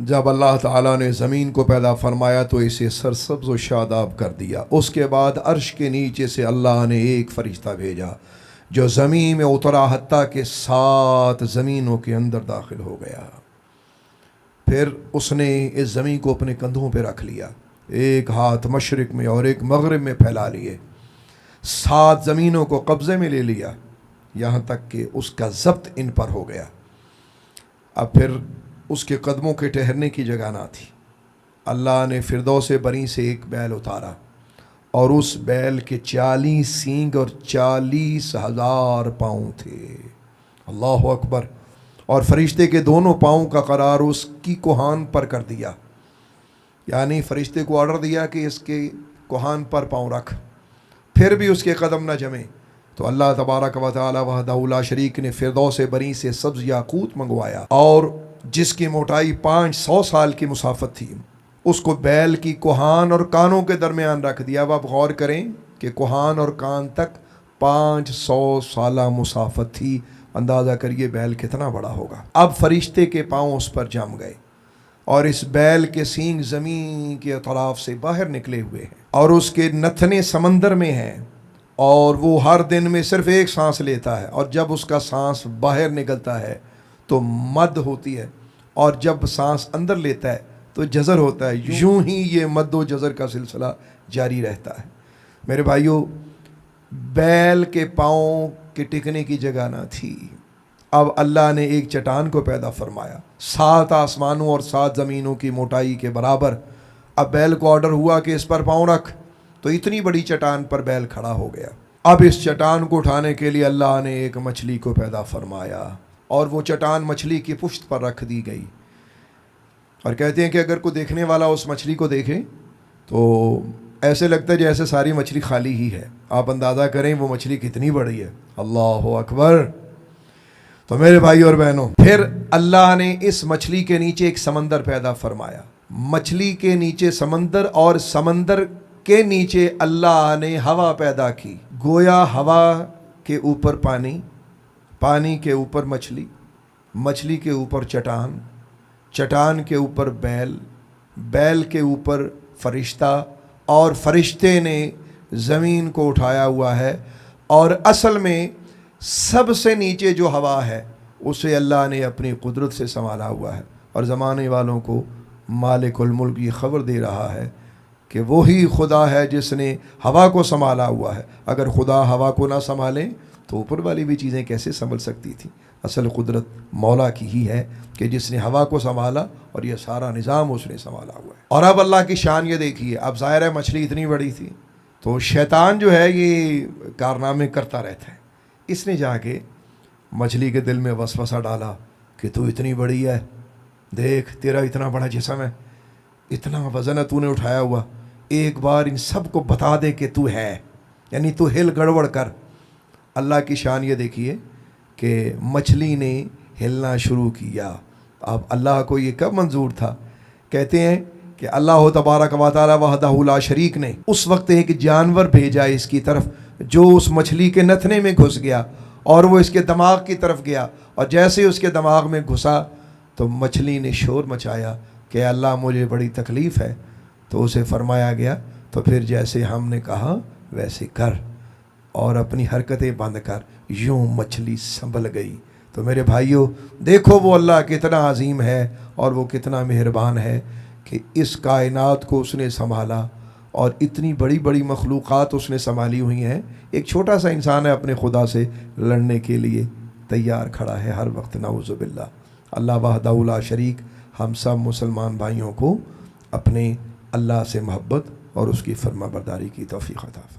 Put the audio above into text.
جب اللہ تعالیٰ نے زمین کو پیدا فرمایا تو اسے سرسبز و شاداب کر دیا. اس کے بعد عرش کے نیچے سے اللہ نے ایک فرشتہ بھیجا جو زمین میں اترا حتیٰ کہ 7 زمینوں کے اندر داخل ہو گیا. پھر اس نے اس زمین کو اپنے کندھوں پہ رکھ لیا، ایک ہاتھ مشرق میں اور ایک مغرب میں پھیلا لیے، 7 زمینوں کو قبضے میں لے لیا، یہاں تک کہ اس کا ضبط ان پر ہو گیا. اب پھر اس کے قدموں کے ٹہرنے کی جگہ نہ تھی. اللہ نے فردوس بری سے ایک بیل اتارا اور اس بیل کے 40 سینگ اور 40,000 پاؤں تھے. اللہ اکبر. اور فرشتے کے دونوں پاؤں کا قرار اس کی کوہان پر کر دیا، یعنی فرشتے کو آرڈر دیا کہ اس کے کوہان پر پاؤں رکھ، پھر بھی اس کے قدم نہ جمے. تو اللہ تبارک و تعالی وحدہ لا شریک نے فردوس بری سے سبز یاقوت منگوایا اور جس کی موٹائی 500 سال کی مسافت تھی، اس کو بیل کی کوہان اور کانوں کے درمیان رکھ دیا. اب آپ غور کریں کہ کوہان اور کان تک 500 سالہ مسافت تھی. اندازہ کریے بیل کتنا بڑا ہوگا. اب فرشتے کے پاؤں اس پر جم گئے اور اس بیل کے سینگ زمین کے اطراف سے باہر نکلے ہوئے ہیں اور اس کے نتنے سمندر میں ہیں، اور وہ ہر دن میں صرف ایک سانس لیتا ہے، اور جب اس کا سانس باہر نکلتا ہے تو مد ہوتی ہے، اور جب سانس اندر لیتا ہے تو جزر ہوتا ہے. یوں ہی یہ مد و جزر کا سلسلہ جاری رہتا ہے. میرے بھائیوں، بیل کے پاؤں کے ٹکنے کی جگہ نہ تھی. اب اللہ نے ایک چٹان کو پیدا فرمایا 7 آسمانوں اور 7 زمینوں کی موٹائی کے برابر. اب بیل کو آرڈر ہوا کہ اس پر پاؤں رکھ، تو اتنی بڑی چٹان پر بیل کھڑا ہو گیا. اب اس چٹان کو اٹھانے کے لیے اللہ نے ایک مچھلی کو پیدا فرمایا اور وہ چٹان مچھلی کی پشت پر رکھ دی گئی. اور کہتے ہیں کہ اگر کوئی دیکھنے والا اس مچھلی کو دیکھے تو ایسے لگتا ہے جیسے ساری مچھلی خالی ہی ہے. آپ اندازہ کریں وہ مچھلی کتنی بڑی ہے. اللہ اکبر. تو میرے بھائی اور بہنوں، پھر اللہ نے اس مچھلی کے نیچے ایک سمندر پیدا فرمایا. مچھلی کے نیچے سمندر، اور سمندر کے نیچے اللہ نے ہوا پیدا کی. گویا ہوا کے اوپر پانی، پانی کے اوپر مچھلی، مچھلی کے اوپر چٹان، چٹان کے اوپر بیل، بیل کے اوپر فرشتہ، اور فرشتے نے زمین کو اٹھایا ہوا ہے. اور اصل میں سب سے نیچے جو ہوا ہے اسے اللہ نے اپنی قدرت سے سنبھالا ہوا ہے. اور زمانے والوں کو مالک الملک یہ خبر دے رہا ہے کہ وہی خدا ہے جس نے ہوا کو سنبھالا ہوا ہے. اگر خدا ہوا کو نہ سنبھالیں تو اوپر والی بھی چیزیں کیسے سنبھل سکتی تھی. اصل قدرت مولا کی ہی ہے کہ جس نے ہوا کو سنبھالا اور یہ سارا نظام اس نے سنبھالا ہوا ہے. اور اب اللہ کی شان یہ دیکھیے. اب ظاہر ہے مچھلی اتنی بڑی تھی تو شیطان جو ہے یہ کارنامے کرتا رہتا ہے. اس نے جا کے مچھلی کے دل میں وسوسہ ڈالا کہ تو اتنی بڑی ہے، دیکھ تیرا اتنا بڑا جسم ہے، اتنا وزن ہے تو نے اٹھایا ہوا، ایک بار ان سب کو بتا دے کہ تو ہے، یعنی تو ہل گڑبڑ کر. اللہ کی شان یہ دیکھیے کہ مچھلی نے ہلنا شروع کیا. اب اللہ کو یہ کب منظور تھا؟ کہتے ہیں کہ اللہ تبارک و تعالی وحدہ لا شریک نے اس وقت ایک جانور بھیجا اس کی طرف جو اس مچھلی کے نتنے میں گھس گیا اور وہ اس کے دماغ کی طرف گیا، اور جیسے اس کے دماغ میں گھسا تو مچھلی نے شور مچایا کہ اللہ مجھے بڑی تکلیف ہے. تو اسے فرمایا گیا تو پھر جیسے ہم نے کہا ویسے کر، اور اپنی حرکتیں بند کر. یوں مچھلی سنبھل گئی. تو میرے بھائیوں دیکھو وہ اللہ کتنا عظیم ہے اور وہ کتنا مہربان ہے کہ اس کائنات کو اس نے سنبھالا، اور اتنی بڑی بڑی مخلوقات اس نے سنبھالی ہوئی ہیں. ایک چھوٹا سا انسان ہے اپنے خدا سے لڑنے کے لیے تیار کھڑا ہے ہر وقت. نعوذ باللہ. اللہ وحدہ لا شریک ہم سب مسلمان بھائیوں کو اپنے اللہ سے محبت اور اس کی فرما برداری کی توفیق عطا فرمائے.